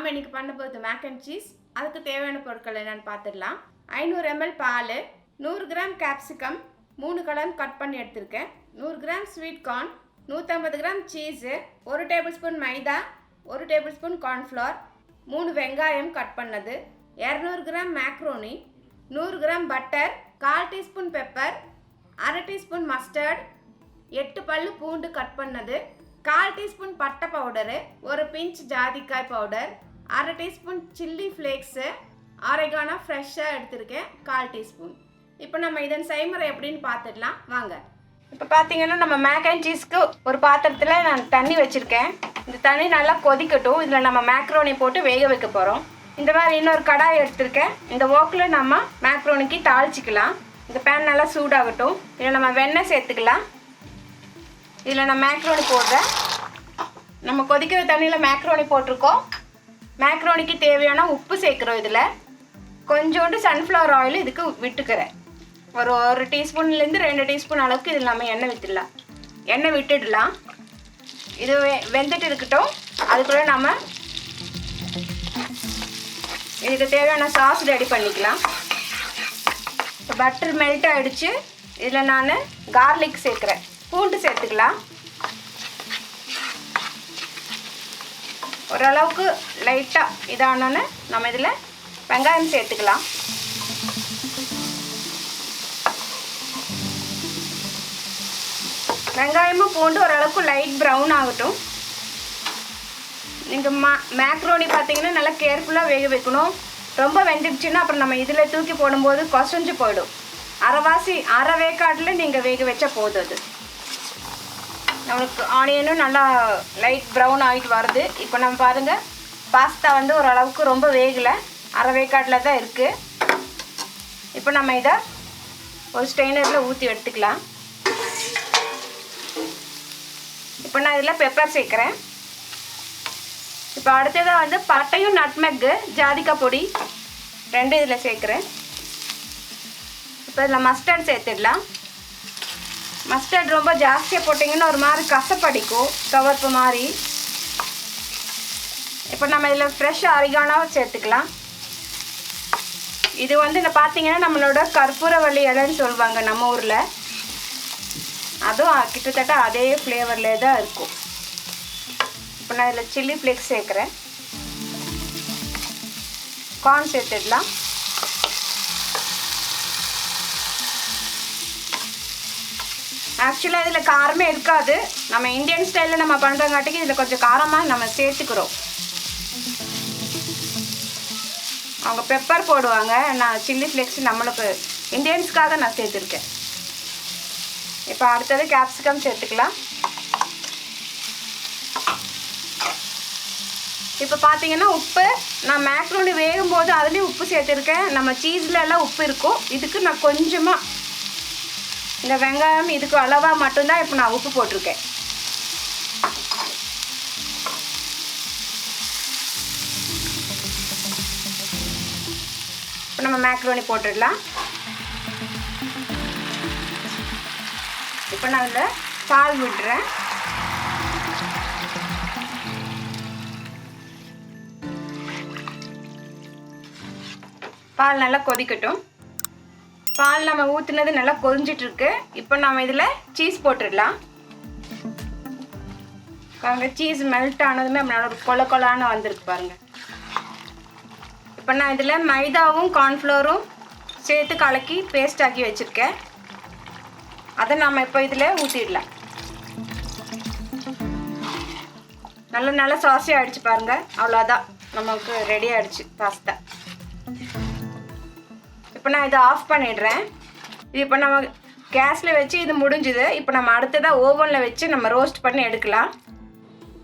நாம் இன்றைக்கி பண்ண போகிறது மேக் அண்ட் சீஸ். அதுக்கு தேவையான பொருட்கள் என்னென்னு பார்த்துடலாம். 500 ml பால், 100 கிராம் கேப்சிகம் 3 கலர் கட் பண்ணி எடுத்திருக்கேன், 100 gram sweet corn, 150 gram cheese, 1 table spoon maida, 1 table spoon cornflour, 3 வெங்காயம் கட் பண்ணது, 200 gram macaroni, 100 gram butter, 1/4 teaspoon pepper, 1/2 teaspoon mustard, 8 பல்லு பூண்டு கட் பண்ணது, 1/4 டீஸ்பூன் பட்டை பவுடரு, ஒரு பிஞ்ச் ஜாதிக்காய் powder, 1/2 teaspoon chilli flakes, oregano ஃப்ரெஷ்ஷாக எடுத்திருக்கேன் 1/4 டீஸ்பூன். இப்போ நம்ம இதன் செய்முறை எப்படின்னு பார்த்துடலாம் வாங்க. இப்போ பார்த்தீங்கன்னா நம்ம மேக் அண்ட் சீஸ்க்கு ஒரு பாத்திரத்தில் நான் தண்ணி வச்சுருக்கேன். இந்த தண்ணி நல்லா கொதிக்கட்டும். இதில் நம்ம மேக்ரோனி போட்டு வேக வைக்க போகிறோம். இந்த மாதிரி இன்னொரு கடாய் எடுத்திருக்கேன். இந்த ஓக்கில் நம்ம மேக்ரோனிக்கு தாளிச்சிக்கலாம். இந்த பேன் நல்லா சூடாகட்டும். இதில் நம்ம வெண்ணெய் சேர்த்துக்கலாம். இதில் நான் மேக்ரோனி போடுறேன். நம்ம கொதிக்கிற தண்ணியில் மேக்ரோனி போட்டிருக்கோம். மேக்ரோனிக்கு தேவையான உப்பு சேர்க்குறோம். இதில் கொஞ்சோண்டு சன்ஃப்ளவர் ஆயில் இதுக்கு விட்டுக்கிறேன். ஒரு டீஸ்பூன்லேருந்து 2 டீஸ்பூன் அளவுக்கு இதில் நம்ம எண்ணெய் விட்டுடலாம். இது வெந்துட்டு இருக்கட்டும். அதுக்குள்ளே நம்ம இதுக்கு தேவையான சாஸ் ரெடி பண்ணிக்கலாம். இப்போ பட்டர் மெல்ட் ஆகிடுச்சு. இதில் நான் கார்லிக் சேர்க்குறேன். பூண்டு சேர்த்துக்கலாம். ஓரளவுக்கு லைட்டாக இதானோன்னு நம்ம இதில் வெங்காயம் சேர்த்துக்கலாம். வெங்காயமும் பூண்டு ஓரளவுக்கு லைட் ப்ரௌன் ஆகட்டும். நீங்கள் மேக்ரோனி பார்த்தீங்கன்னா நல்லா கேர்ஃபுல்லாக வேக வைக்கணும். ரொம்ப வெந்துடுச்சுன்னா அப்புறம் நம்ம இதில் தூக்கி போடும்போது கொசஞ்சு போயிடும். அரை வேக்காட்டில் நீங்கள் வேக வச்சா போதும். அது நம்மளுக்கு ஆனியனும் நல்லா லைட் ப்ரௌன் ஆகிட்டு வருது. இப்போ நம்ம பாருங்கள், பாஸ்தா வந்து ஓரளவுக்கு ரொம்ப வேகலை, அரை வேக்காட்டில் தான் இருக்குது. இப்போ நம்ம இதை ஒரு ஸ்ட்ரெயினரில் ஊற்றி எடுத்துக்கலாம். இப்போ நான் இதில் பெப்பர் சேர்க்குறேன். இப்போ அடுத்ததாக வந்து பட்டையும் நட்மெக்கு ஜாதிக்காய் பொடி 2 இதில் சேர்க்குறேன். இப்போ இதில் மஸ்டர்ட் சேர்த்துடலாம். மஸ்டர்ட் ரொம்ப ஜாஸ்தியாக போட்டிங்கன்னா ஒரு மாதிரி கசப்படிக்கும், துவர்ப்பு மாதிரி. இப்போ நம்ம இதில் ஃப்ரெஷ் ஆரிகானோ சேர்த்துக்கலாம். இது வந்து இந்த பார்த்தீங்கன்னா நம்மளோட கற்பூரவள்ளி இலைன்னு சொல்லுவாங்க நம்ம ஊரில். அதுவும் கிட்டத்தட்ட அதே ஃப்ளேவர்லே தான் இருக்கும். இப்போ நான் இதில் சில்லி ஃப்ளேக்ஸ் சேர்க்குறேன். கார்ன் சேர்த்துடலாம். ஆக்சுவலாக இதில் காரமே இருக்காது. நம்ம இந்தியன் ஸ்டைலில் நம்ம பண்ணுறங்காட்டிக்கு இதில் கொஞ்சம் காரமாக நம்ம சேர்த்துக்கிறோம். அவங்க பெப்பர் போடுவாங்க, நான் சில்லி ஃப்ளேக்ஸ் நம்மளுக்கு இந்தியன்ஸ்க்காக நான் சேர்த்துருக்கேன். இப்போ அடுத்தது கேப்சிகம் சேர்த்துக்கலாம். இப்போ பார்த்தீங்கன்னா உப்பு, நான் மேக்ரோனி வேகும்போது அதுலேயும் உப்பு சேர்த்துருக்கேன். நம்ம சீஸில் எல்லாம் உப்பு இருக்கும். இதுக்கு நான் கொஞ்சமாக இந்த வெங்காயம் இதுக்கு அளவாக மட்டும்தான் இப்போ நான் உப்பு போட்டிருக்கேன். இப்போ நம்ம மேக்ரோனி போட்டுடலாம். இப்போ நான் இதில் பால் விடுறேன். பால் நல்லா கொதிக்கட்டும். பால் நம்ம ஊற்றுனது நல்லா கொதிஞ்சிட்ருக்கு. இப்போ நம்ம இதில் சீஸ் போட்டுடலாம். பாருங்கள், சீஸ் மெல்ட் ஆனதுமே நம்மளோட ஒரு கொலான்னு வந்திருக்கு பாருங்கள். இப்போ நான் இதில் மைதாவும் கார்ன்ஃப்ளவரும் சேர்த்து கலக்கி பேஸ்ட் ஆக்கி வச்சுருக்கேன். அதை நம்ம இப்போ இதில் ஊற்றிடலாம். நல்லா சாஸி ஆகிடுச்சு பாருங்கள். அவ்வளோதான், நமக்கு ரெடி ஆகிடுச்சு பாஸ்தா. இப்போ நான் இதை ஆஃப் பண்ணிடுறேன். இது இப்போ நம்ம கேஸில் வச்சு இது முடிஞ்சுது. இப்போ நம்ம அடுத்ததாக ஓவனில் வச்சு நம்ம ரோஸ்ட் பண்ணி எடுக்கலாம்.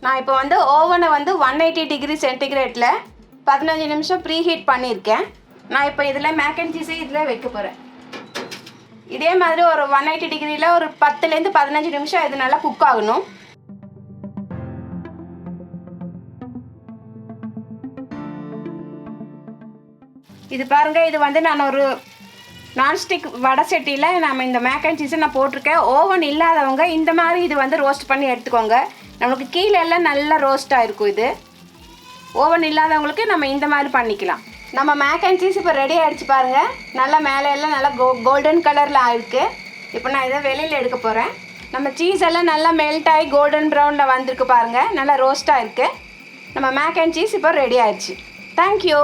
நான் இப்போ வந்து ஓவனை வந்து 180 டிகிரி சென்டிகிரேட்டில் 15 நிமிஷம் ப்ரீ ஹீட் பண்ணியிருக்கேன். நான் இப்போ இதில் மேக் அண்ட் சீஸை இதில் வைக்க போகிறேன். இதே மாதிரி ஒரு 180 டிகிரியில் ஒரு 10லேருந்து 15 நிமிஷம் இது நல்லா குக் ஆகணும். இது பாருங்கள், இது வந்து நான் ஒரு நான்ஸ்டிக் வடை சட்டியில் நம்ம இந்த மேக் அண்ட் சீஸை நான் போட்டிருக்கேன். ஓவன் இல்லாதவங்க இந்த மாதிரி இது வந்து ரோஸ்ட் பண்ணி எடுத்துக்கோங்க. நம்மளுக்கு கீழே எல்லாம் நல்லா ரோஸ்ட்டாக இருக்கும். இது ஓவன் இல்லாதவங்களுக்கு நம்ம இந்த மாதிரி பண்ணிக்கலாம். நம்ம மேக் அண்ட் சீஸ் இப்போ ரெடி ஆகிடுச்சு பாருங்கள். நல்லா மேலே எல்லாம் நல்லா கோல்டன் கலரில் ஆயிருக்கு. இப்போ நான் இதை வெளியில் எடுக்க போகிறேன். நம்ம சீஸ் எல்லாம் நல்லா மெல்ட் ஆகி கோல்டன் ப்ரௌனில் வந்திருக்கு பாருங்கள். நல்லா ரோஸ்ட்டாக இருக்குது. நம்ம மேக் அண்ட் சீஸ் இப்போ ரெடி ஆயிடுச்சு. தேங்க்யூ.